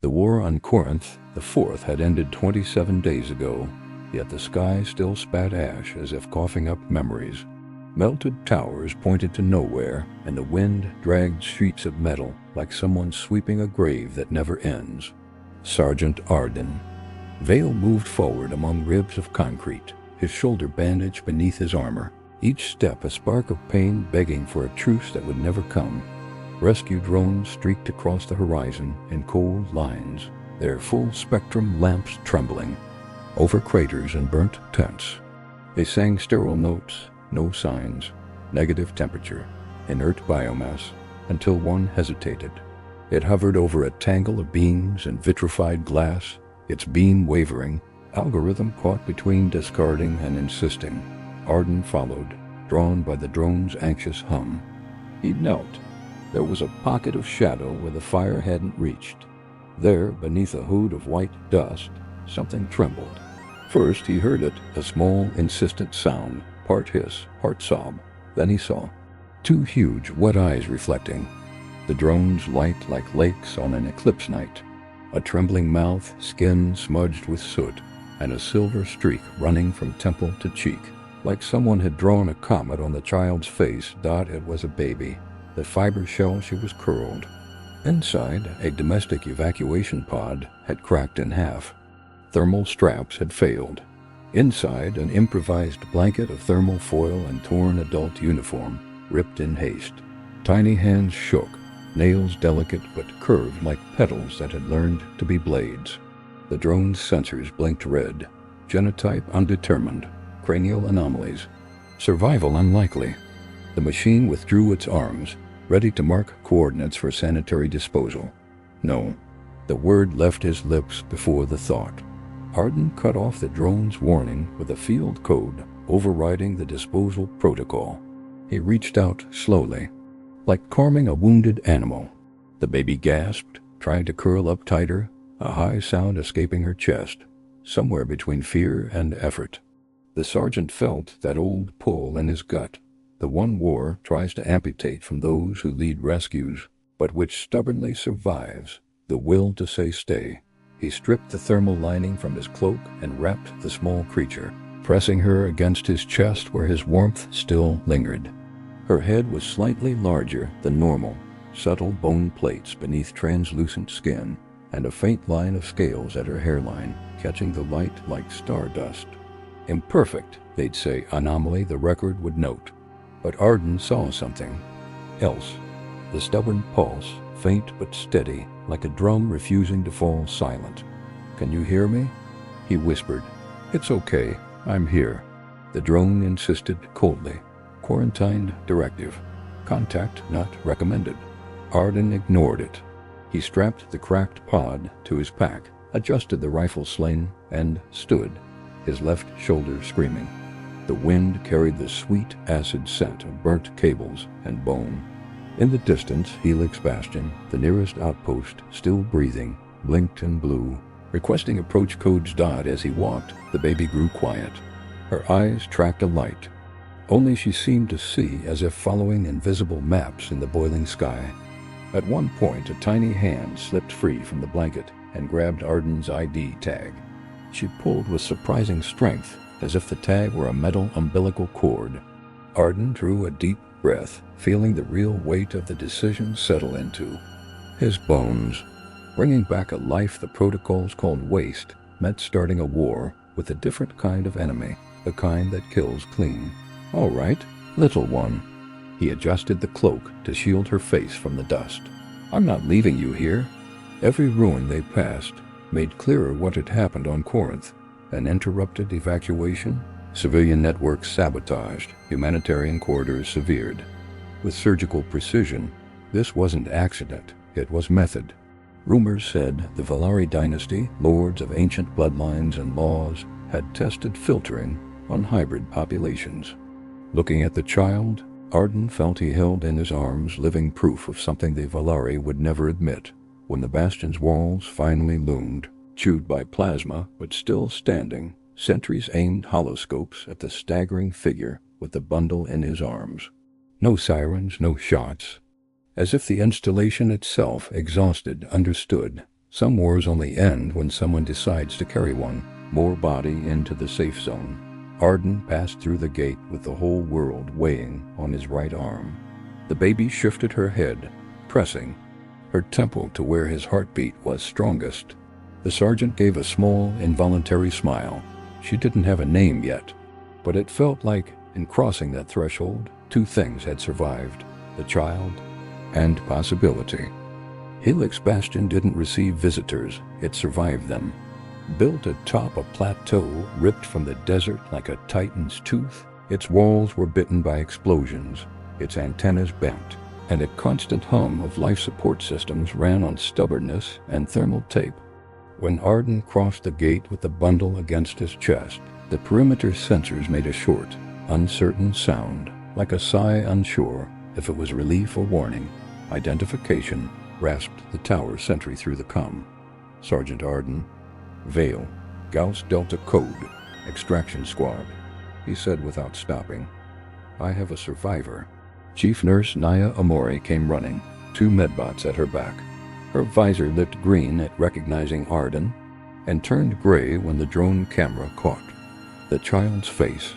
The war on Korynth IV had ended 27 days ago, yet the sky still spat ash as if coughing up memories. Melted towers pointed to nowhere, and the wind dragged sheets of metal like someone sweeping a grave that never ends. Sergeant Ardan Vale moved forward among ribs of concrete, his shoulder bandaged beneath his armor, each step a spark of pain begging for a truce that would never come. Rescue drones streaked across the horizon in cold lines, their full-spectrum lamps trembling, over craters and burnt tents. They sang sterile notes, no signs, negative temperature, inert biomass, until one hesitated. It hovered over a tangle of beams and vitrified glass, its beam wavering, algorithm caught between discarding and insisting. Ardan followed, drawn by the drone's anxious hum. He knelt. There was a pocket of shadow where the fire hadn't reached. There, beneath a hood of white dust, something trembled. First he heard it, a small, insistent sound, part hiss, part sob. Then he saw two huge, wet eyes reflecting, the drone's light like lakes on an eclipse night. A trembling mouth, skin smudged with soot, and a silver streak running from temple to cheek. Like someone had drawn a comet on the child's face. It was a baby. The fiber shell she was curled. Inside, a domestic evacuation pod had cracked in half. Thermal straps had failed. Inside, an improvised blanket of thermal foil and torn adult uniform, ripped in haste. Tiny hands shook, nails delicate but curved like petals that had learned to be blades. The drone's sensors blinked red. Genotype undetermined. Cranial anomalies. Survival unlikely. The machine withdrew its arms, ready to mark coordinates for sanitary disposal. No. The word left his lips before the thought. Ardan cut off the drone's warning with a field code overriding the disposal protocol. He reached out slowly, like calming a wounded animal. The baby gasped, trying to curl up tighter, a high sound escaping her chest, somewhere between fear and effort. The sergeant felt that old pull in his gut, the one war tries to amputate from those who lead rescues, but which stubbornly survives, the will to say stay. He stripped the thermal lining from his cloak and wrapped the small creature, pressing her against his chest where his warmth still lingered. Her head was slightly larger than normal, subtle bone plates beneath translucent skin, and a faint line of scales at her hairline, catching the light like stardust. Imperfect, they'd say, anomaly the record would note. But Ardan saw something else. The stubborn pulse, faint but steady, like a drum refusing to fall silent. "Can you hear me?" he whispered. "It's okay, I'm here." The drone insisted coldly. Quarantined directive. Contact not recommended. Ardan ignored it. He strapped the cracked pod to his pack, adjusted the rifle sling, and stood, his left shoulder screaming. The wind carried the sweet acid scent of burnt cables and bone. In the distance, Helix Bastion, the nearest outpost, still breathing, blinked and blew. Requesting approach codes. As he walked, the baby grew quiet. Her eyes tracked a light. Only she seemed to see, as if following invisible maps in the boiling sky. At one point, a tiny hand slipped free from the blanket and grabbed Ardan's ID tag. She pulled with surprising strength, as if the tag were a metal umbilical cord. Ardan drew a deep breath, feeling the real weight of the decision settle into his bones. Bringing back a life the protocols called waste meant starting a war with a different kind of enemy, the kind that kills clean. "All right, little one." He adjusted the cloak to shield her face from the dust. "I'm not leaving you here." Every ruin they passed made clearer what had happened on Korynth. An interrupted evacuation, civilian networks sabotaged, humanitarian corridors severed. With surgical precision, this wasn't accident, it was method. Rumors said the Vhalari dynasty, lords of ancient bloodlines and laws, had tested filtering on hybrid populations. Looking at the child, Ardan felt he held in his arms living proof of something the Vhalari would never admit. When the bastion's walls finally loomed, chewed by plasma but still standing, sentries aimed holoscopes at the staggering figure with the bundle in his arms. No sirens, no shots. As if the installation itself, exhausted, understood. Some wars only end when someone decides to carry one, more body into the safe zone. Ardan passed through the gate with the whole world weighing on his right arm. The baby shifted her head, pressing her temple to where his heartbeat was strongest. The sergeant gave a small, involuntary smile. She didn't have a name yet, but it felt like, in crossing that threshold, two things had survived: the child and possibility. Helix Bastion didn't receive visitors, it survived them. Built atop a plateau ripped from the desert like a titan's tooth, its walls were bitten by explosions, its antennas bent, and a constant hum of life support systems ran on stubbornness and thermal tape. When Ardan crossed the gate with the bundle against his chest, the perimeter sensors made a short, uncertain sound, like a sigh unsure if it was relief or warning. Identification, rasped the tower sentry through the comm. Sergeant Ardan Vale, Gauss Delta Code, Extraction Squad, he said without stopping. I have a survivor. Chief Nurse Naya Amori came running, two medbots at her back. Her visor lit green at recognizing Ardan, and turned gray when the drone camera caught the child's face.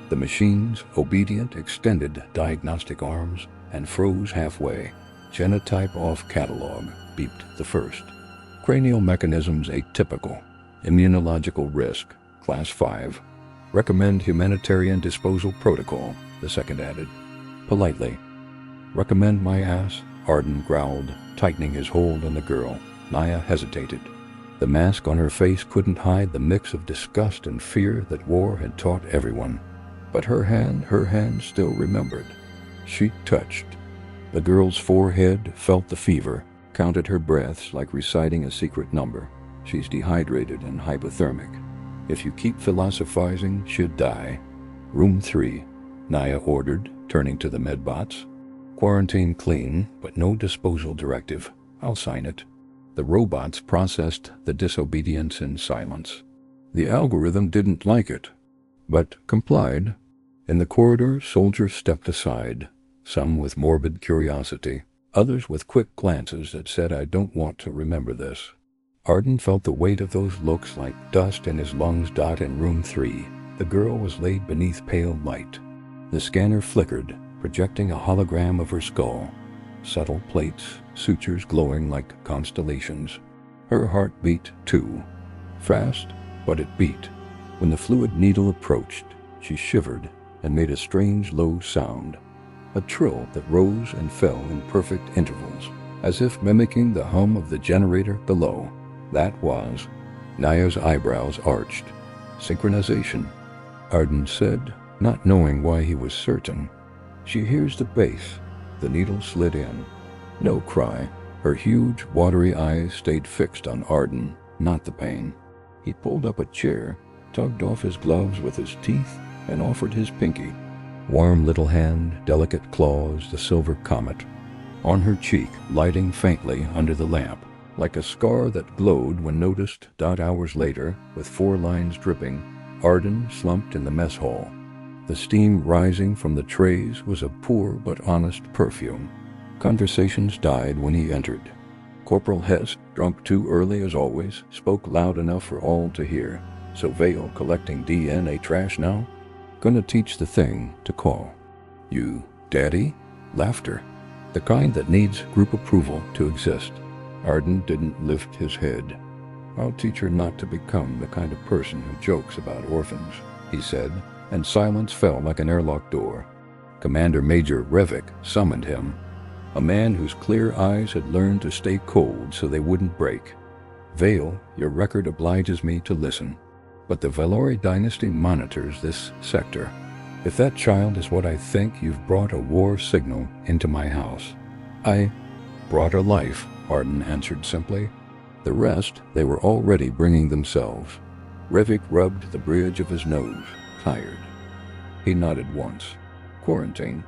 The machine's obedient extended diagnostic arms and froze halfway. Genotype off catalog, beeped the first. Cranial mechanisms atypical. Immunological risk, class 5. Recommend humanitarian disposal protocol, the second added. Politely. Recommend my ass, Ardan growled, tightening his hold on the girl. Naya hesitated. The mask on her face couldn't hide the mix of disgust and fear that war had taught everyone. But her hand still remembered. She touched. The girl's forehead felt the fever, counted her breaths like reciting a secret number. She's dehydrated and hypothermic. If you keep philosophizing, she'll die. Room 3, Naya ordered, turning to the medbots. Quarantine clean, but no disposal directive. I'll sign it. The robots processed the disobedience in silence. The algorithm didn't like it, but complied. In the corridor, soldiers stepped aside, some with morbid curiosity, others with quick glances that said, I don't want to remember this. Ardan felt the weight of those looks like dust in his lungs. In room 3, the girl was laid beneath pale light. The scanner flickered, projecting a hologram of her skull. Subtle plates, sutures glowing like constellations. Her heart beat too. Fast, but it beat. When the fluid needle approached, she shivered and made a strange low sound. A trill that rose and fell in perfect intervals, as if mimicking the hum of the generator below. That was. Naya's eyebrows arched. Synchronization, Ardan said, not knowing why he was certain. She hears the bass. The needle slid in. No cry. Her huge, watery eyes stayed fixed on Ardan, not the pain. He pulled up a chair, tugged off his gloves with his teeth, and offered his pinky. Warm little hand, delicate claws, the silver comet. On her cheek, lighting faintly under the lamp, like a scar that glowed when noticed. Hours later, with 4 lines dripping, Ardan slumped in the mess hall. The steam rising from the trays was a poor but honest perfume. Conversations died when he entered. Corporal Hess, drunk too early as always, spoke loud enough for all to hear. So Vale collecting DNA trash now? Gonna teach the thing to call. You, Daddy? Laughter. The kind that needs group approval to exist. Ardan didn't lift his head. I'll teach her not to become the kind of person who jokes about orphans, he said, and silence fell like an airlock door. Commander Major Revik summoned him, a man whose clear eyes had learned to stay cold so they wouldn't break. Vale, your record obliges me to listen, but the Vhalari dynasty monitors this sector. If that child is what I think, you've brought a war signal into my house. I brought a life, Ardan answered simply. The rest they were already bringing themselves. Revik rubbed the bridge of his nose, tired. He nodded once. Quarantine.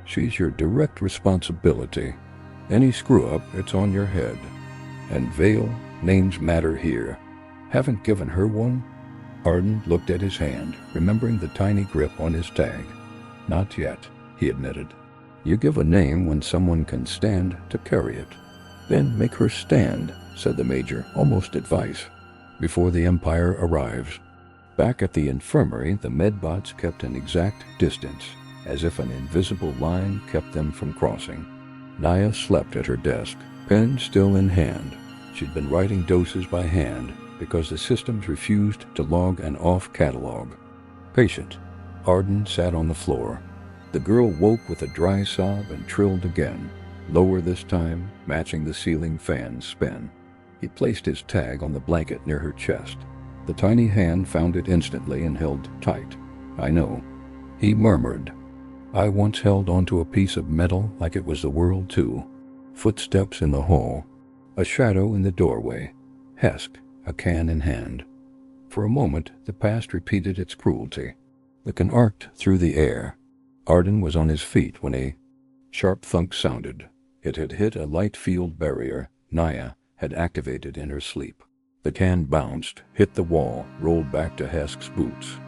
She's your direct responsibility. Any screw-up, it's on your head. And Vale, names matter here. Haven't given her one? Ardan looked at his hand, remembering the tiny grip on his tag. Not yet, he admitted. You give a name when someone can stand to carry it. Then make her stand, said the Major, almost advice, before the Empire arrives. Back at the infirmary, the medbots kept an exact distance, as if an invisible line kept them from crossing. Naya slept at her desk, pen still in hand. She'd been writing doses by hand because the systems refused to log an off catalog. Patient. Ardan sat on the floor. The girl woke with a dry sob and trilled again, lower this time, matching the ceiling fan's spin. He placed his tag on the blanket near her chest. The tiny hand found it instantly and held tight. I know. He murmured. I once held onto a piece of metal like it was the world too. Footsteps in the hall. A shadow in the doorway. Hesk, a can in hand. For a moment, the past repeated its cruelty. The can arced through the air. Ardan was on his feet when a sharp thunk sounded. It had hit a light field barrier Naya had activated in her sleep. The can bounced, hit the wall, rolled back to Hesk's boots.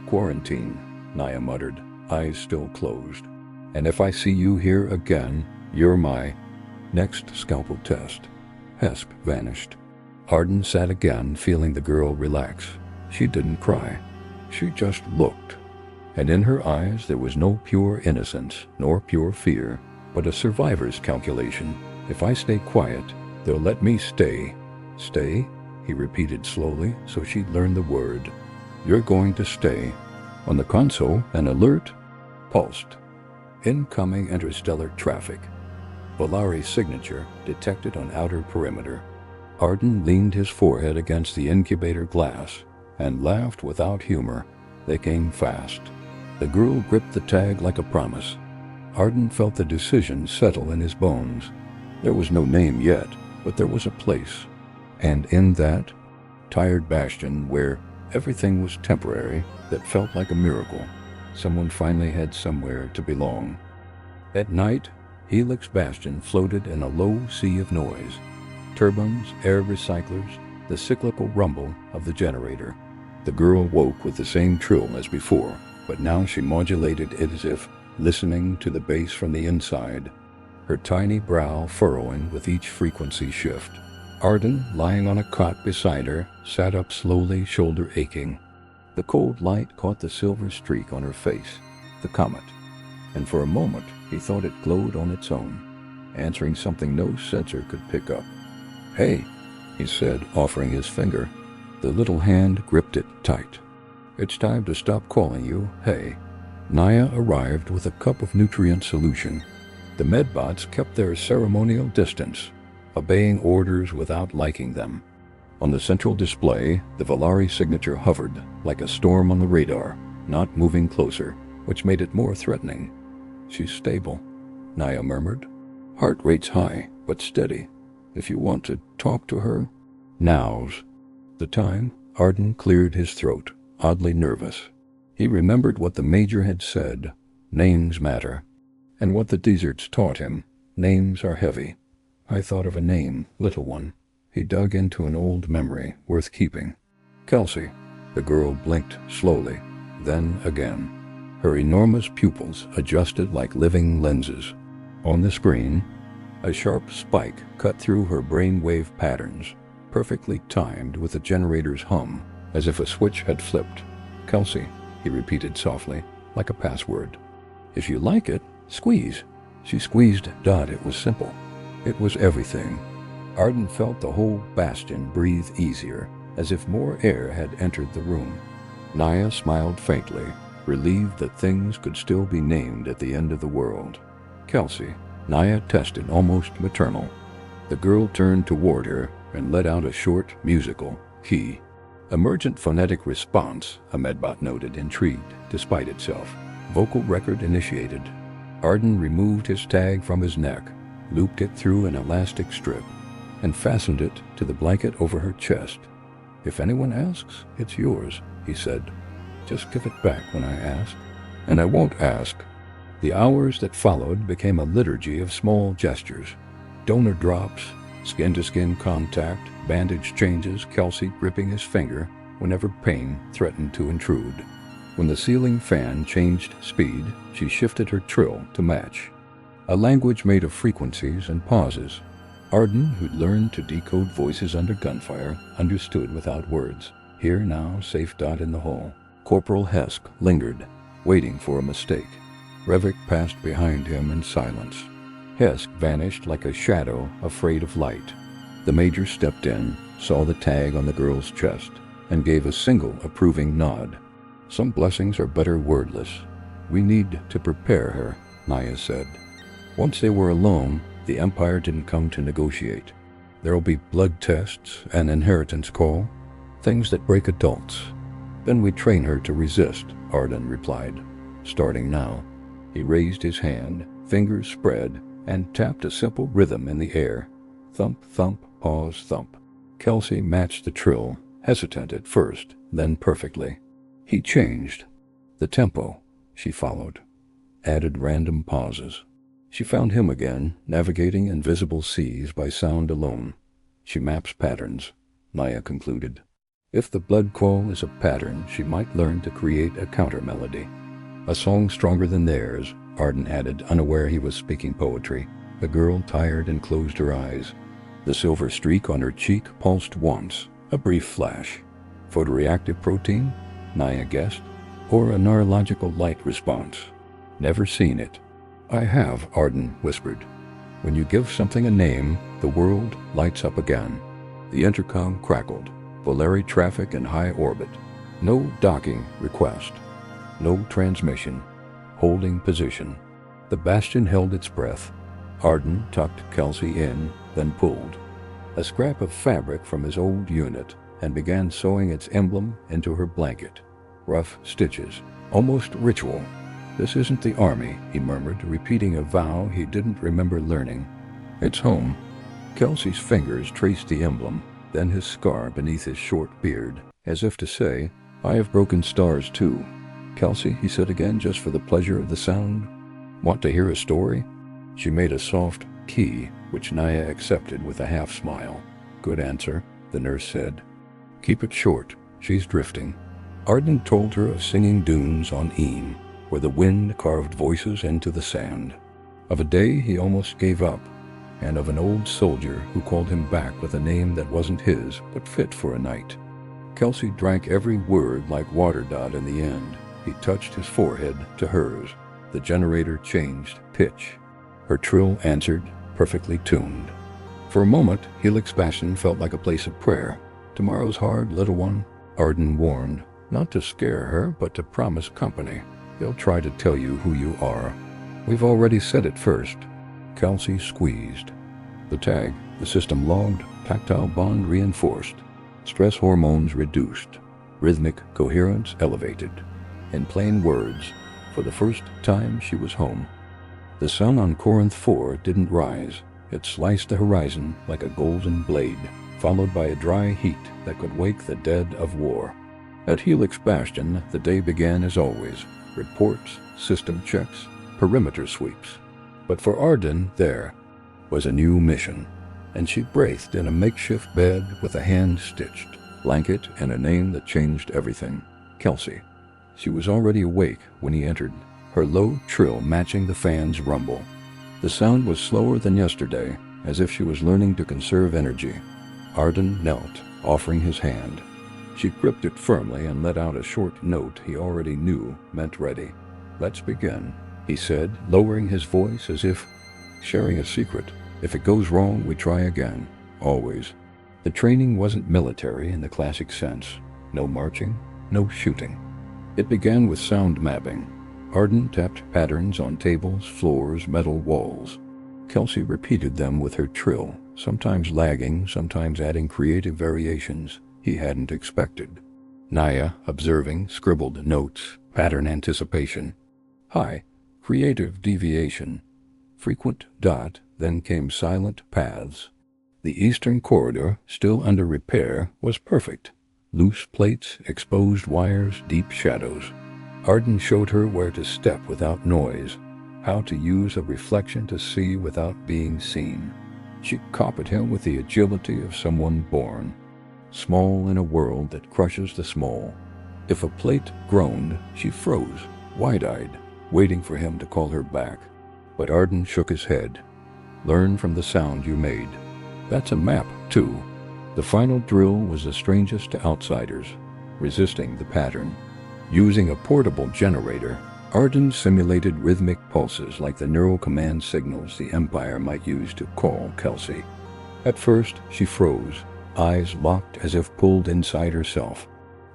Quarantine, Naya muttered, eyes still closed. And if I see you here again, you're my next scalpel test. Hesk vanished. Ardan sat again, feeling the girl relax. She didn't cry. She just looked. And in her eyes there was no pure innocence, nor pure fear, but a survivor's calculation. If I stay quiet, they'll let me stay. Stay? He repeated slowly, so she'd learn the word. You're going to stay. On the console, an alert pulsed. Incoming interstellar traffic. Vhalari's signature detected on outer perimeter. Ardan leaned his forehead against the incubator glass and laughed without humor. They came fast. The girl gripped the tag like a promise. Ardan felt the decision settle in his bones. There was no name yet, but there was a place. And in that tired bastion where everything was temporary, that felt like a miracle. Someone finally had somewhere to belong. At night, Helix Bastion floated in a low sea of noise. Turbines, air recyclers, the cyclical rumble of the generator. The girl woke with the same trill as before, but now she modulated it as if listening to the bass from the inside, her tiny brow furrowing with each frequency shift. Ardan, lying on a cot beside her, sat up slowly, shoulder aching. The cold light caught the silver streak on her face, the comet, and for a moment he thought it glowed on its own, answering something no sensor could pick up. Hey, he said, offering his finger. The little hand gripped it tight. It's time to stop calling you hey. Naya arrived with a cup of nutrient solution. The medbots kept their ceremonial distance, obeying orders without liking them. On the central display, the Vhalari signature hovered like a storm on the radar, not moving closer, which made it more threatening. She's stable, Naya murmured. Heart rate's high, but steady. If you want to talk to her, now's the time. Ardan cleared his throat, oddly nervous. He remembered what the Major had said, names matter, and what the deserts taught him, names are heavy. I thought of a name, little one. He dug into an old memory, worth keeping. Kelsie. The girl blinked slowly, then again. Her enormous pupils adjusted like living lenses. On the screen, a sharp spike cut through her brainwave patterns, perfectly timed with the generator's hum, as if a switch had flipped. Kelsie, he repeated softly, like a password. If you like it, squeeze. She squeezed. It was simple. It was everything. Ardan felt the whole bastion breathe easier, as if more air had entered the room. Naya smiled faintly, relieved that things could still be named at the end of the world. Kelsie, Naya tested, almost maternal. The girl turned toward her and let out a short, musical key. Emergent phonetic response, a medbot noted, intrigued, despite itself. Vocal record initiated. Ardan removed his tag from his neck, looped it through an elastic strip, and fastened it to the blanket over her chest. If anyone asks, it's yours, he said. Just give it back when I ask. And I won't ask. The hours that followed became a liturgy of small gestures. Donor drops, skin-to-skin contact, bandage changes, Kelsie gripping his finger whenever pain threatened to intrude. When the ceiling fan changed speed, she shifted her trill to match. A language made of frequencies and pauses. Ardan, who'd learned to decode voices under gunfire, understood without words. Here now, safe dot in the hall. Corporal Hesk lingered, waiting for a mistake. Revik passed behind him in silence. Hesk vanished like a shadow afraid of light. The major stepped in, saw the tag on the girl's chest, and gave a single approving nod. Some blessings are better wordless. We need to prepare her, Naya said. Once they were alone, the Empire didn't come to negotiate. There'll be blood tests, an inheritance call, things that break adults. Then we train her to resist, Ardan replied. Starting now. He raised his hand, fingers spread, and tapped a simple rhythm in the air. Thump, thump, pause, thump. Kelsie matched the trill, hesitant at first, then perfectly. He changed. The tempo, she followed. Added random pauses. She found him again, navigating invisible seas by sound alone. She maps patterns, Naya concluded. If the blood call is a pattern, she might learn to create a counter-melody. A song stronger than theirs, Ardan added, unaware he was speaking poetry. The girl tired and closed her eyes. The silver streak on her cheek pulsed once, a brief flash. Photoreactive protein, Naya guessed, or a neurological light response. Never seen it. I have, Ardan whispered. When you give something a name, the world lights up again. The intercom crackled. Vhalari traffic in high orbit. No docking request. No transmission. Holding position. The Bastion held its breath. Ardan tucked Kelsie in, then pulled a scrap of fabric from his old unit and began sewing its emblem into her blanket. Rough stitches. Almost ritual. This isn't the army, he murmured, repeating a vow he didn't remember learning. It's home. Kelsie's fingers traced the emblem, then his scar beneath his short beard, as if to say, I have broken stars too. Kelsie, he said again, just for the pleasure of the sound. Want to hear a story? She made a soft key, which Naya accepted with a half-smile. Good answer, the nurse said. Keep it short, she's drifting. Ardan told her of singing dunes on Eem, where the wind carved voices into the sand. Of a day he almost gave up, and of an old soldier who called him back with a name that wasn't his, but fit for a night. Kelsie drank every word like water dot in the end. He touched his forehead to hers. The generator changed pitch. Her trill answered, perfectly tuned. For a moment, Helix Bastion felt like a place of prayer. Tomorrow's hard, little one, Ardan warned. Not to scare her, but to promise company. They'll try to tell you who you are. We've already said it first. Kelsie squeezed. The tag, the system logged, tactile bond reinforced. Stress hormones reduced. Rhythmic coherence elevated. In plain words, for the first time she was home. The sun on Korynth IV didn't rise. It sliced the horizon like a golden blade, followed by a dry heat that could wake the dead of war. At Helix Bastion, the day began as always. Reports, system checks, perimeter sweeps. But for Ardan, there was a new mission, and she breathed in a makeshift bed with a hand-stitched blanket and a name that changed everything. Kelsie. She was already awake when he entered, her low trill matching the fan's rumble. The sound was slower than yesterday, as if she was learning to conserve energy. Ardan knelt, offering his hand. She gripped it firmly and let out a short note he already knew meant ready. Let's begin, he said, lowering his voice as if sharing a secret. If it goes wrong, we try again. Always. The training wasn't military in the classic sense. No marching, no shooting. It began with sound mapping. Ardan tapped patterns on tables, floors, metal walls. Kelsie repeated them with her trill, sometimes lagging, sometimes adding creative variations he hadn't expected. Naya, observing, scribbled notes, pattern anticipation. High, creative deviation. Frequent dot, then came silent paths. The eastern corridor, still under repair, was perfect. Loose plates, exposed wires, deep shadows. Ardan showed her where to step without noise, how to use a reflection to see without being seen. She copied him with the agility of someone born. Small in a world that crushes the small. If a plate groaned, she froze, wide-eyed, waiting for him to call her back. But Ardan shook his head. Learn from the sound you made. That's a map, too. The final drill was the strangest to outsiders, resisting the pattern. Using a portable generator, Ardan simulated rhythmic pulses like the neural command signals the Empire might use to call Kelsie. At first, she froze, eyes locked as if pulled inside herself.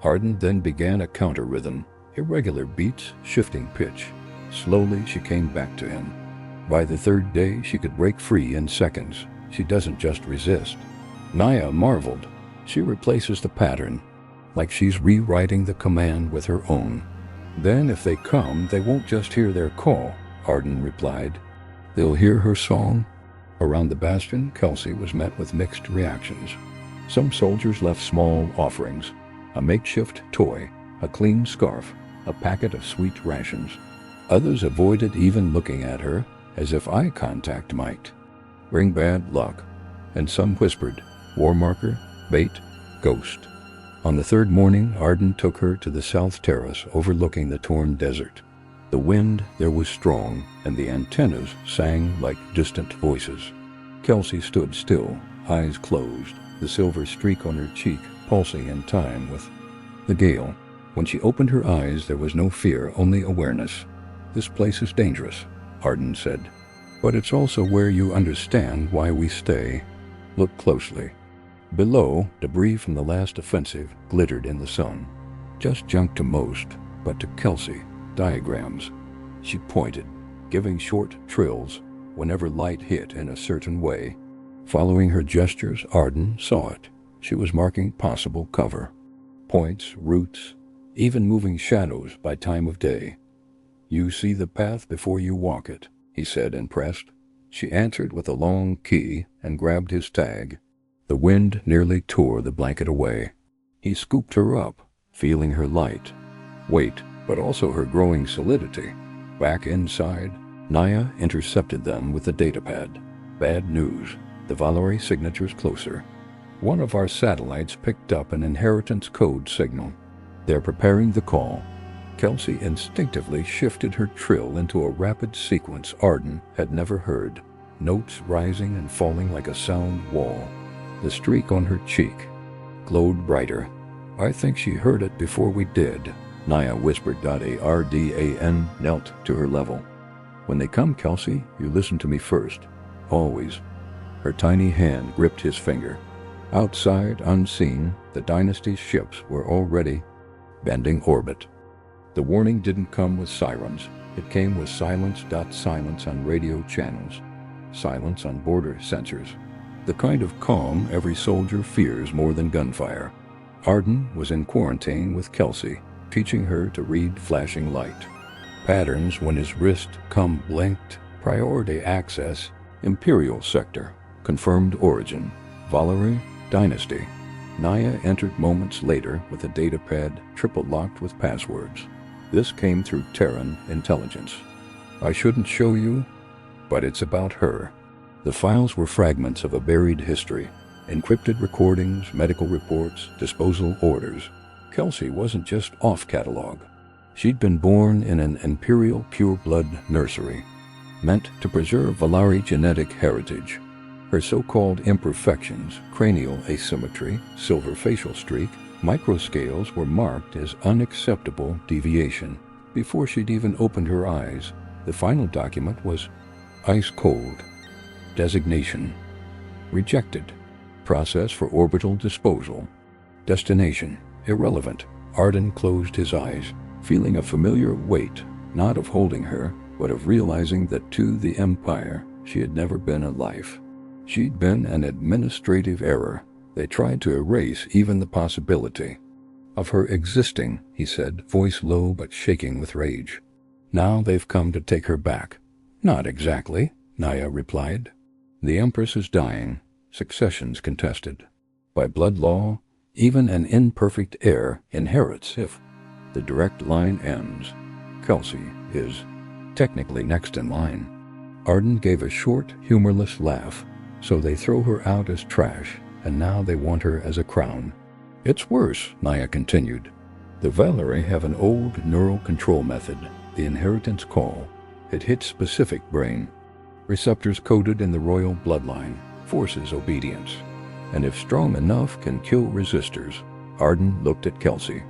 Ardan then began a counter-rhythm, irregular beats, shifting pitch. Slowly, she came back to him. By the third day, she could break free in seconds. She doesn't just resist. Naya marveled. She replaces the pattern, like she's rewriting the command with her own. Then if they come, they won't just hear their call, Ardan replied. They'll hear her song. Around the bastion, Kelsie was met with mixed reactions. Some soldiers left small offerings, a makeshift toy, a clean scarf, a packet of sweet rations. Others avoided even looking at her, as if eye contact might bring bad luck. And some whispered, war marker, bait, ghost. On the third morning, Ardan took her to the south terrace overlooking the torn desert. The wind there was strong, and the antennas sang like distant voices. Kelsie stood still, eyes closed, the silver streak on her cheek pulsing in time with the gale. When she opened her eyes, there was no fear, only awareness. This place is dangerous, Ardan said, but it's also where you understand why we stay. Look closely. Below, debris from the last offensive glittered in the sun. Just junk to most, but to Kelsie, diagrams. She pointed, giving short trills whenever light hit in a certain way. Following her gestures, Ardan saw it. She was marking possible cover. Points, routes, even moving shadows by time of day. You see the path before you walk it, he said, impressed. She answered with a long key and grabbed his tag. The wind nearly tore the blanket away. He scooped her up, feeling her light, weight, but also her growing solidity. Back inside, Naya intercepted them with the datapad. Bad news. The Vhalari signature's closer. One of our satellites picked up an inheritance code signal. They're preparing the call. Kelsie instinctively shifted her trill into a rapid sequence Ardan had never heard, notes rising and falling like a sound wall. The streak on her cheek glowed brighter. I think she heard it before we did, Naya whispered. Ardan knelt to her level. When they come, Kelsie, you listen to me first. Always. Her tiny hand gripped his finger. Outside, unseen, the dynasty's ships were already bending orbit. The warning didn't come with sirens. It came with silence. Silence on radio channels. Silence on border sensors. The kind of calm every soldier fears more than gunfire. Ardan was in quarantine with Kelsie, teaching her to read flashing light. Patterns when his wrist come blinked. Priority access. Imperial sector. Confirmed origin. Vhalari dynasty. Naya entered moments later with a datapad triple-locked with passwords. This came through Terran intelligence. I shouldn't show you, but it's about her. The files were fragments of a buried history, encrypted recordings, medical reports, disposal orders. Kelsie wasn't just off-catalog. She'd been born in an imperial pure-blood nursery, meant to preserve Vhalari genetic heritage. Her so-called imperfections, cranial asymmetry, silver facial streak, microscales were marked as unacceptable deviation. Before she'd even opened her eyes, the final document was ice cold. Designation: rejected. Process for orbital disposal. Destination: irrelevant. Ardan closed his eyes, feeling a familiar weight, not of holding her, but of realizing that to the Empire she had never been a life. She'd been an administrative error. They tried to erase even the possibility of her existing, he said, voice low but shaking with rage. Now they've come to take her back. Not exactly, Naya replied. The Empress is dying, successions contested. By blood law, even an imperfect heir inherits if the direct line ends. Kelsie is technically next in line. Ardan gave a short, humorless laugh. So they throw her out as trash, and now they want her as a crown. It's worse, Naya continued. The Vhalari have an old neural control method, the inheritance call. It hits specific brain receptors coded in the royal bloodline. forces obedience, and if strong enough can kill resistors. Ardan looked at Kelsie.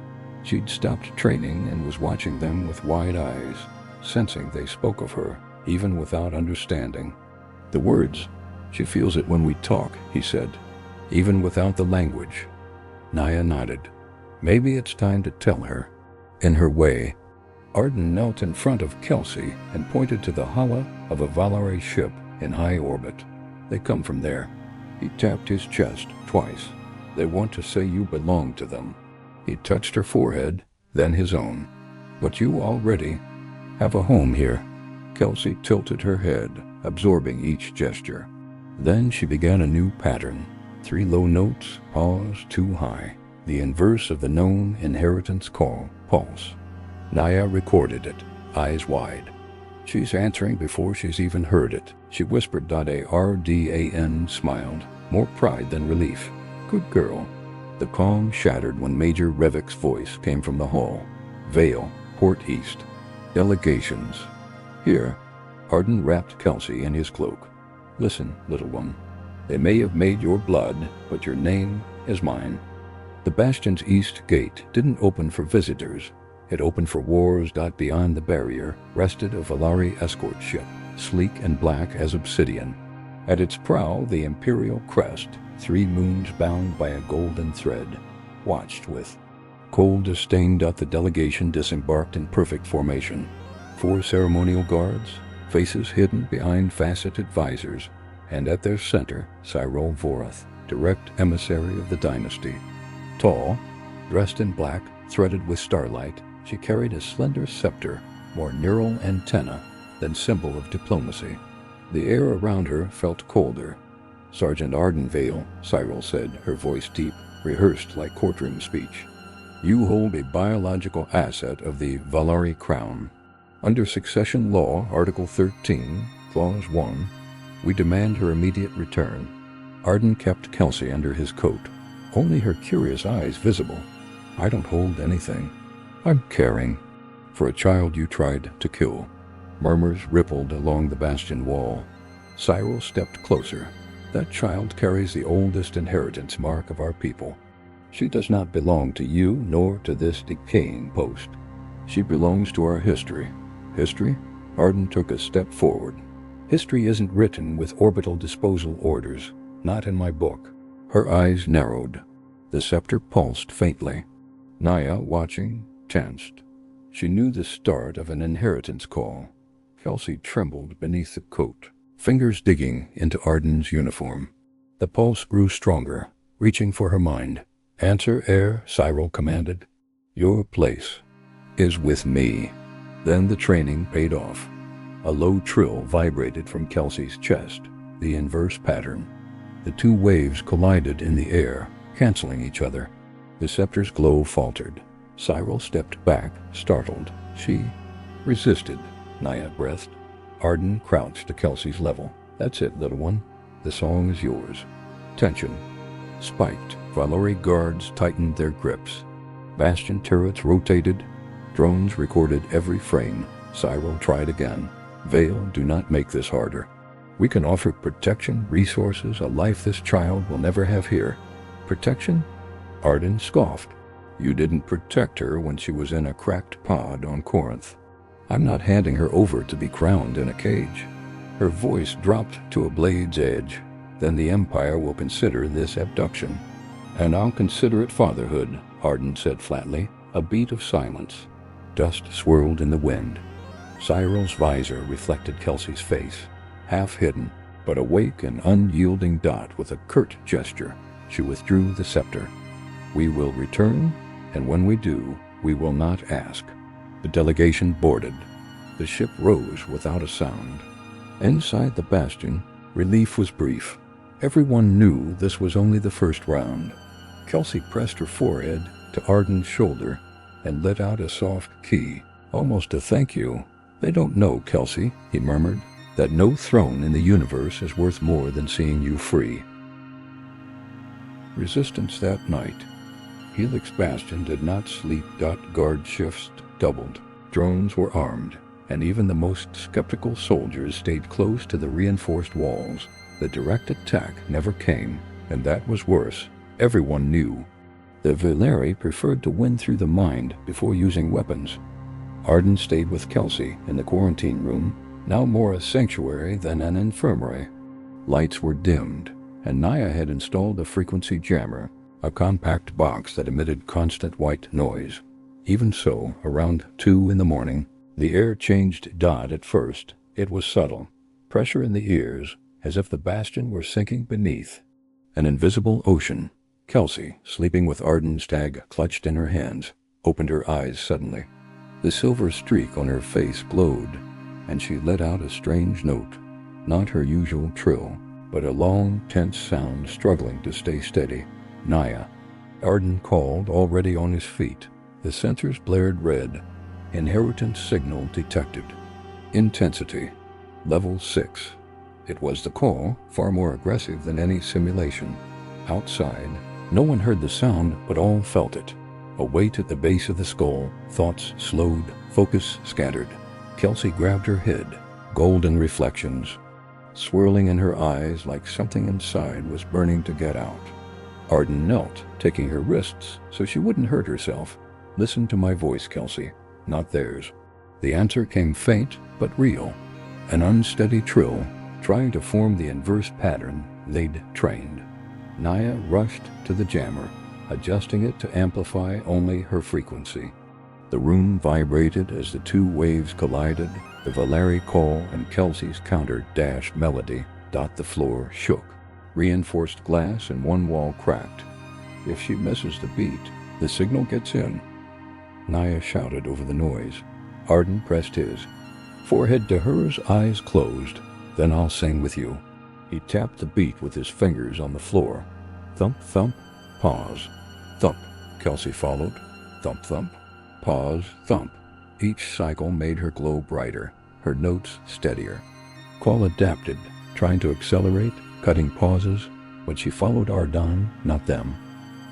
She'd stopped training and was watching them with wide eyes, sensing they spoke of her, even without understanding. The words, "She feels it when we talk," he said, "even without the language." Naya nodded. Maybe it's time to tell her. In her way, Ardan knelt in front of Kelsie and pointed to the hull of a Vhalari ship in high orbit. "They come from there." He tapped his chest twice. "They want to say you belong to them." He touched her forehead, then his own. "But you already have a home here." Kelsie tilted her head, absorbing each gesture. Then she began a new pattern. 3 low notes, pause, 2 high. The inverse of the known inheritance call, pulse. Naya recorded it, eyes wide. "She's answering before she's even heard it," she whispered. Ardan smiled, more pride than relief. "Good girl." The calm shattered when Major Revik's voice came from the hall. "Vale, Port East. Delegations." "Here." Ardan wrapped Kelsie in his cloak. "Listen, little one. They may have made your blood, but your name is mine." The Bastion's east gate didn't open for visitors. It opened for wars. Beyond the barrier rested a Vhalari escort ship, sleek and black as obsidian. At its prow, the imperial crest, 3 moons bound by a golden thread, watched with cold disdain. The delegation disembarked in perfect formation. 4 ceremonial guards, faces hidden behind faceted visors, and at their center, Cyril Vorath, direct emissary of the dynasty. Tall, dressed in black, threaded with starlight, she carried a slender scepter, more neural antenna than symbol of diplomacy. The air around her felt colder. "Sergeant Ardan Vale," Cyril said, her voice deep, rehearsed like courtroom speech. "You hold a biological asset of the Vhalari crown. Under succession law, Article 13, Clause 1, we demand her immediate return." Ardan kept Kelsie under his coat, only her curious eyes visible. "I don't hold anything. I'm caring for a child you tried to kill." Murmurs rippled along the bastion wall. Cyril stepped closer. "That child carries the oldest inheritance mark of our people. She does not belong to you nor to this decaying post. She belongs to our history." "History?" Ardan took a step forward. "History isn't written with orbital disposal orders. Not in my book." Her eyes narrowed. The scepter pulsed faintly. Naya, watching, tensed. She knew the start of an inheritance call. Kelsie trembled beneath the coat, fingers digging into Ardan's uniform. The pulse grew stronger, reaching for her mind. "Answer, heir," Cyril commanded. "Your place is with me." Then the training paid off. A low trill vibrated from Kelsie's chest, the inverse pattern. The 2 waves collided in the air, canceling each other. The scepter's glow faltered. Cyril stepped back, startled. "She resisted," Naya breathed. Ardan crouched to Kelsie's level. "That's it, little one. The song is yours." Tension spiked. Vhalari guards tightened their grips. Bastion turrets rotated. Drones recorded every frame. Cyril tried again. "Vale, do not make this harder. We can offer protection, resources, a life this child will never have here." "Protection?" Ardan scoffed. "You didn't protect her when she was in a cracked pod on Korynth. I'm not handing her over to be crowned in a cage." Her voice dropped to a blade's edge. "Then the Empire will consider this abduction." "And I'll consider it fatherhood," Ardan said flatly. A beat of silence. Dust swirled in the wind. Cyril's visor reflected Kelsie's face, half hidden, but awake and unyielding. With a curt gesture, she withdrew the scepter. "We will return, and when we do, we will not ask." The delegation boarded. The ship rose without a sound. Inside the bastion, relief was brief. Everyone knew this was only the first round. Kelsie pressed her forehead to Ardan's shoulder and let out a soft key, almost a thank you. "They don't know, Kelsie," he murmured, "that no throne in the universe is worth more than seeing you free." Resistance that night. Helix Bastion did not sleep. Guard shifts doubled. Drones were armed, and even the most skeptical soldiers stayed close to the reinforced walls. The direct attack never came, and that was worse. Everyone knew. The Vhalari preferred to win through the mind before using weapons. Ardan stayed with Kelsie in the quarantine room, now more a sanctuary than an infirmary. Lights were dimmed, and Naya had installed a frequency jammer, a compact box that emitted constant white noise. Even so, around 2 in the morning, the air changed. At first, it was subtle. Pressure in the ears, as if the bastion were sinking beneath an invisible ocean. Kelsie, sleeping with Ardan's tag clutched in her hands, opened her eyes suddenly. The silver streak on her face glowed, and she let out a strange note, not her usual trill, but a long, tense sound struggling to stay steady. Naya. Ardan called, already on his feet. The sensors blared red. Inheritance signal detected. Intensity. Level 6. It was the call, far more aggressive than any simulation. Outside, no one heard the sound, but all felt it. A weight at the base of the skull, thoughts slowed, focus scattered. Kelsie grabbed her head, golden reflections, swirling in her eyes like something inside was burning to get out. Ardan knelt, taking her wrists so she wouldn't hurt herself. Listen to my voice, Kelsie, not theirs. The answer came faint, but real. An unsteady trill, trying to form the inverse pattern they'd trained. Naya rushed to the jammer, adjusting it to amplify only her frequency. The room vibrated as the two waves collided, the Vhalari call and Kelsie's counter-melody. The floor shook. Reinforced glass and one wall cracked. If she misses the beat, the signal gets in. Naya shouted over the noise. Ardan pressed his forehead to hers, eyes closed. Then I'll sing with you. He tapped the beat with his fingers on the floor. Thump, thump, pause. Thump. Kelsie followed. Thump, thump. Pause, thump. Each cycle made her glow brighter, her notes steadier. Call adapted, trying to accelerate, cutting pauses, but she followed Ardan, not them.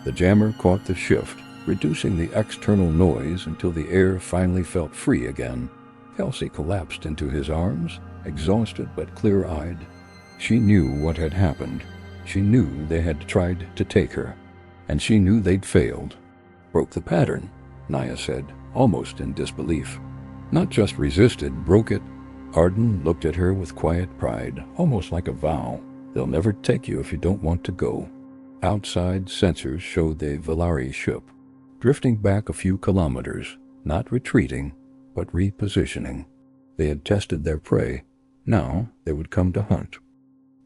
The jammer caught the shift, reducing the external noise until the air finally felt free again. Kelsie collapsed into his arms, exhausted but clear-eyed. She knew what had happened. She knew they had tried to take her, and she knew they'd failed. Broke the pattern, Naya said, almost in disbelief. Not just resisted, broke it. Ardan looked at her with quiet pride, almost like a vow. They'll never take you if you don't want to go. Outside sensors showed the Vhalari ship, drifting back a few kilometers, not retreating, but repositioning. They had tested their prey. Now they would come to hunt.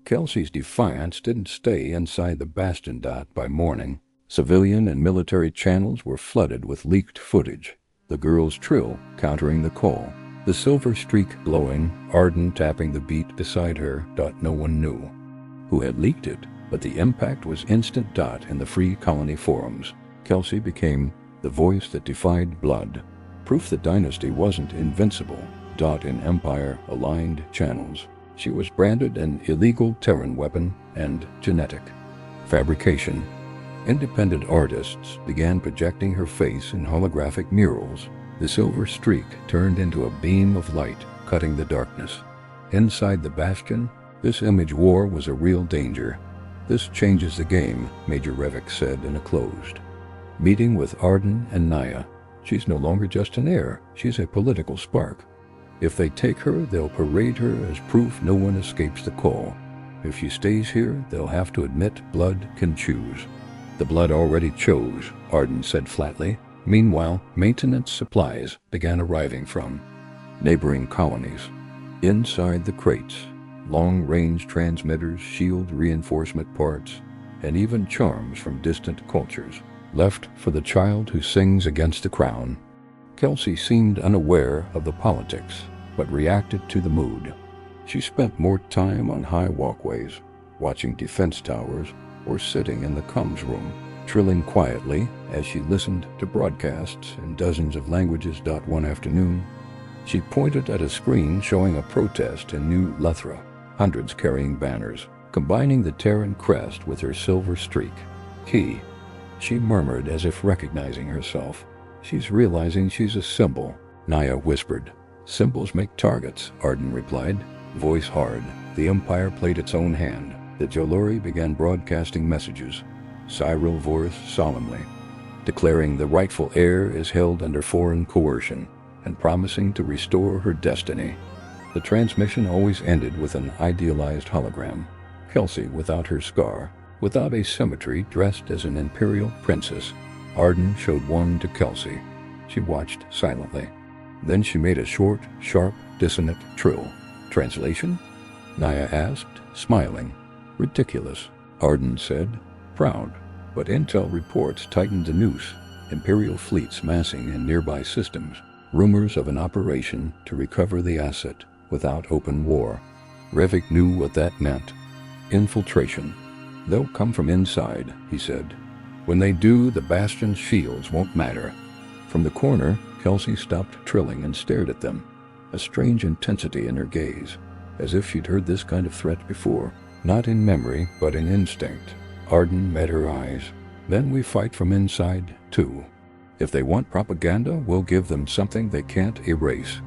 Kelsie's defiance didn't stay inside the bastion. By morning, civilian and military channels were flooded with leaked footage. The girl's trill countering the call, the silver streak glowing, Ardan tapping the beat beside her. No one knew who had leaked it, but the impact was instant. In the Free Colony forums, Kelsie became the voice that defied blood, proof the dynasty wasn't invincible. In Empire-aligned channels, she was branded an illegal Terran weapon and genetic fabrication. Independent artists began projecting her face in holographic murals. The silver streak turned into a beam of light, cutting the darkness. Inside the bastion, this image war was a real danger. This changes the game, Major Revik said in a closed meeting with Ardan and Naya. She's no longer just an heir, she's a political spark. If they take her, they'll parade her as proof no one escapes the call. If she stays here, they'll have to admit blood can choose. The blood already chose, Ardan said flatly. Meanwhile, maintenance supplies began arriving from neighboring colonies. Inside the crates, long-range transmitters, shield reinforcement parts, and even charms from distant cultures, left for the child who sings against the crown. Kelsie seemed unaware of the politics, but reacted to the mood. She spent more time on high walkways, watching defense towers, or sitting in the comms room, trilling quietly as she listened to broadcasts in dozens of languages. One afternoon, she pointed at a screen showing a protest in New Lethra, hundreds carrying banners, combining the Terran crest with her silver streak. Key, she murmured as if recognizing herself. She's realizing she's a symbol, Naya whispered. Symbols make targets, Ardan replied, voice hard. The Empire played its own hand. The Vhalari began broadcasting messages, Cyril voice solemnly, declaring the rightful heir is held under foreign coercion and promising to restore her destiny. The transmission always ended with an idealized hologram, Kelsie without her scar, without asymmetry, dressed as an imperial princess. Ardan showed one to Kelsie. She watched silently. Then she made a short, sharp, dissonant trill. Translation? Naya asked, smiling. Ridiculous, Ardan said, proud. But intel reports tightened the noose, imperial fleets massing in nearby systems, rumors of an operation to recover the asset without open war. Revik knew what that meant. Infiltration. They'll come from inside, he said. When they do, the Bastion's shields won't matter. From the corner, Kelsie stopped trilling and stared at them, a strange intensity in her gaze, as if she'd heard this kind of threat before, not in memory, but in instinct. Ardan met her eyes. Then we fight from inside, too. If they want propaganda, we'll give them something they can't erase.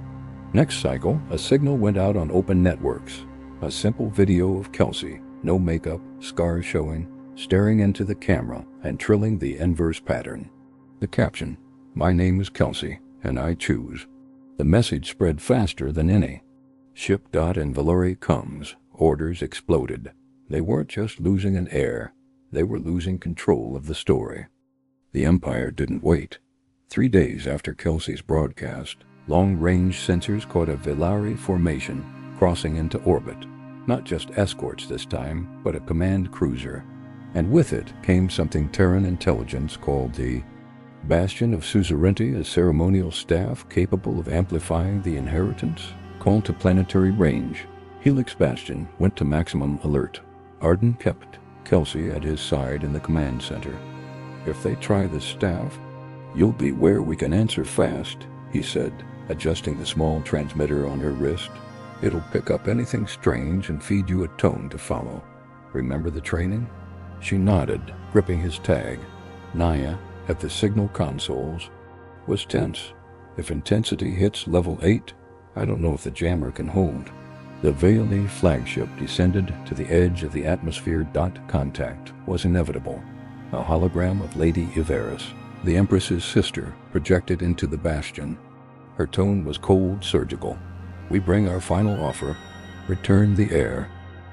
Next cycle, a signal went out on open networks. A simple video of Kelsie, no makeup, scars showing, staring into the camera and trilling the inverse pattern. The caption, "My name is Kelsie, and I choose." The message spread faster than any. Ship and Vhalari comes. Orders exploded. They weren't just losing an heir. They were losing control of the story. The Empire didn't wait. 3 days after Kelsie's broadcast, long-range sensors caught a Vhalari formation crossing into orbit. Not just escorts this time, but a command cruiser. And with it came something Terran intelligence called the Bastion of Suzerainty, a ceremonial staff capable of amplifying the inheritance. Called to planetary range, Helix Bastion went to maximum alert. Ardan kept Kelsie at his side in the command center. "If they try the staff, you'll be where we can answer fast," he said, adjusting the small transmitter on her wrist. "It'll pick up anything strange and feed you a tone to follow. Remember the training?" She nodded, gripping his tag. Naya, at the signal consoles, was tense. If intensity hits level 8, I don't know if the jammer can hold. The Vhalari flagship descended to the edge of the atmosphere. Contact was inevitable. A hologram of Lady Ivaris, the Empress's sister, projected into the Bastion. Her tone was cold, surgical. "We bring our final offer. Return the heir.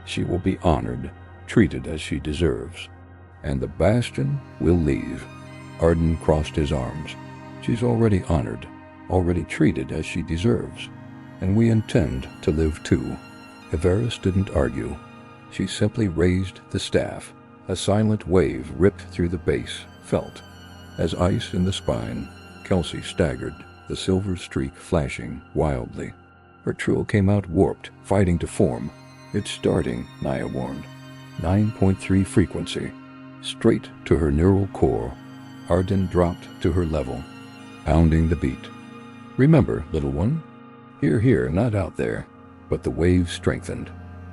She will be honored, treated as she deserves. And the Bastion will leave." Ardan crossed his arms. "She's already honored, already treated as she deserves. And we intend to live too." Ivaris didn't argue. She simply raised the staff. A silent wave ripped through the base, felt. As ice in the spine, Kelsie staggered, the silver streak flashing wildly. Her trill came out warped, fighting to form. "It's starting," Naya warned. 9.3 frequency. Straight to her neural core. Ardan dropped to her level, pounding the beat. "Remember, little one? Here, not out there." But the wave strengthened.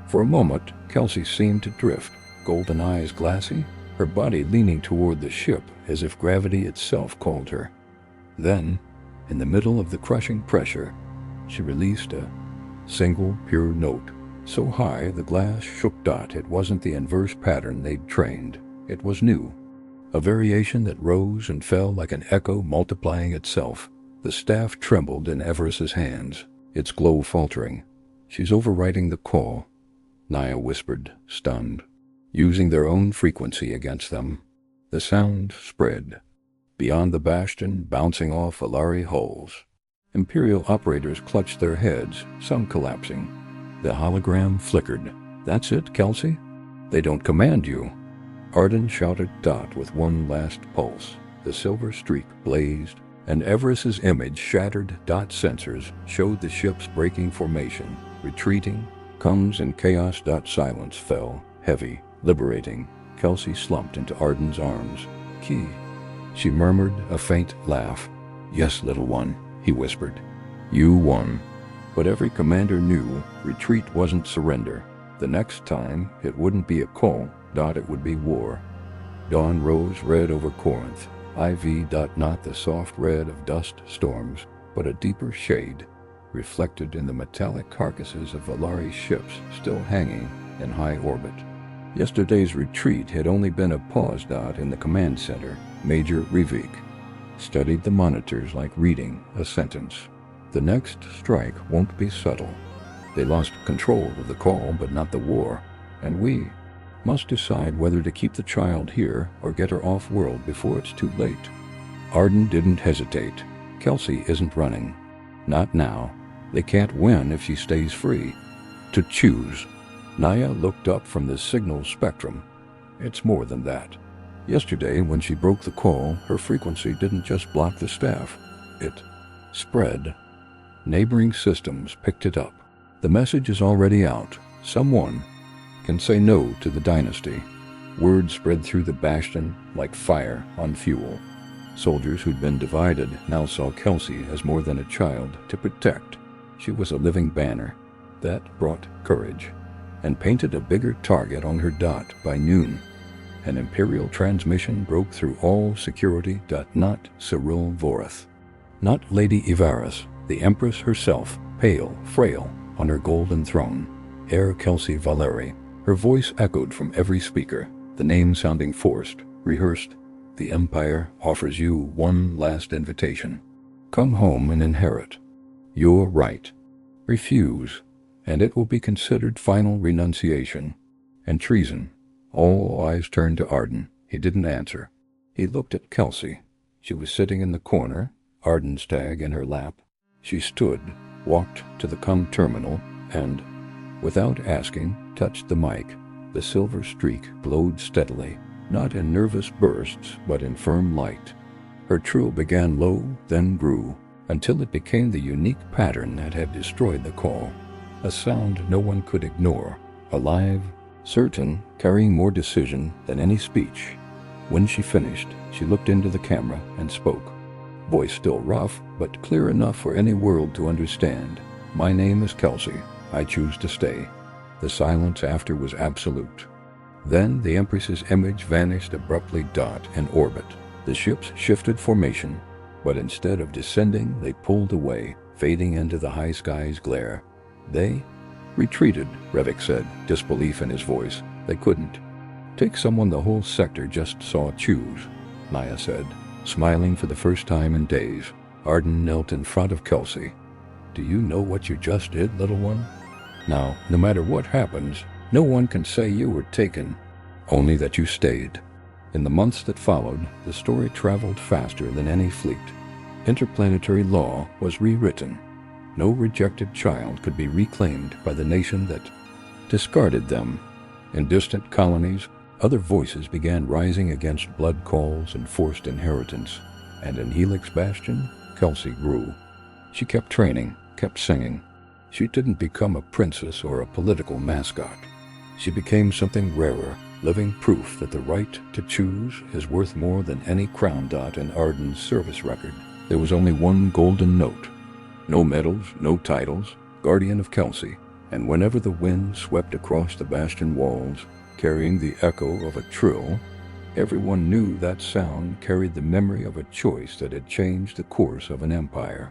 For a moment, Kelsie seemed to drift, golden eyes glassy, her body leaning toward the ship as if gravity itself called her. Then, in the middle of the crushing pressure, she released a single pure note, so high the glass shook. It wasn't the inverse pattern they'd trained. It was new. A variation that rose and fell like an echo multiplying itself. The staff trembled in Everest's hands, its glow faltering. "She's overriding the call," Naya whispered, stunned. "Using their own frequency against them." The sound spread. Beyond the Bastion, bouncing off Vhalari hulls. Imperial operators clutched their heads, some collapsing. The hologram flickered. "That's it, Kelsie? They don't command you." Ardan shouted with one last pulse. The silver streak blazed, and Everest's image shattered. Sensors showed the ship's breaking formation, retreating, comes in chaos. Silence fell, heavy, liberating. Kelsie slumped into Ardan's arms. "Key," she murmured, a faint laugh. "Yes, little one," he whispered. "You won." But every commander knew retreat wasn't surrender. The next time, it wouldn't be a call. It would be war. Dawn rose red over Korynth IV. Not the soft red of dust storms, but a deeper shade, reflected in the metallic carcasses of Vhalari ships still hanging in high orbit. Yesterday's retreat had only been a pause dot in the command center. Major Rivik studied the monitors like reading a sentence. The next strike won't be subtle. They lost control of the call, but not the war, and we must decide whether to keep the child here or get her off-world before it's too late. Ardan didn't hesitate. Kelsie isn't running. Not now. They can't win if she stays free. To choose. Naya looked up from the signal spectrum. It's more than that. Yesterday, when she broke the call, her frequency didn't just block the staff. It spread. Neighboring systems picked it up. The message is already out. Someone can say no to the dynasty. Word spread through the bastion like fire on fuel. Soldiers who'd been divided now saw Kelsie as more than a child to protect. She was a living banner. That brought courage, and painted a bigger target on her dot by noon. An Imperial transmission broke through all security. Not Cyril Vorath. Not Lady Ivaris, the Empress herself, pale, frail, on her golden throne. Heir Kelsie Vhalari. Her voice echoed from every speaker, the name sounding forced, rehearsed. The Empire offers you one last invitation. Come home and inherit. Your right. Refuse, and it will be considered final renunciation. And treason. All eyes turned to Ardan. He didn't answer. He looked at Kelsie. She was sitting in the corner, Ardan's tag in her lap. She stood, walked to the com terminal, and, without asking, touched the mic. The silver streak glowed steadily, not in nervous bursts, but in firm light. Her trill began low, then grew, until it became the unique pattern that had destroyed the call. A sound no one could ignore, alive, certain, carrying more decision than any speech. When she finished, she looked into the camera and spoke. Voice still rough, but clear enough for any world to understand. My name is Kelsie. I choose to stay. The silence after was absolute. Then the Empress's image vanished abruptly. In orbit. The ships shifted formation, but instead of descending, they pulled away, fading into the high sky's glare. They retreated, Revik said, disbelief in his voice. They couldn't. Take someone the whole sector just saw choose, Naya said, smiling for the first time in days. Ardan knelt in front of Kelsie. Do you know what you just did, little one? Now, no matter what happens, no one can say you were taken, only that you stayed. In the months that followed, the story traveled faster than any fleet. Interplanetary law was rewritten. No rejected child could be reclaimed by the nation that discarded them. In distant colonies, other voices began rising against blood calls and forced inheritance. And in Helix Bastion, Kelsie grew. She kept training, kept singing. She didn't become a princess or a political mascot. She became something rarer, living proof that the right to choose is worth more than any crown dot in Ardan's service record. There was only one golden note. No medals, no titles, guardian of Kelsie. And whenever the wind swept across the bastion walls, carrying the echo of a trill, everyone knew that sound carried the memory of a choice that had changed the course of an empire.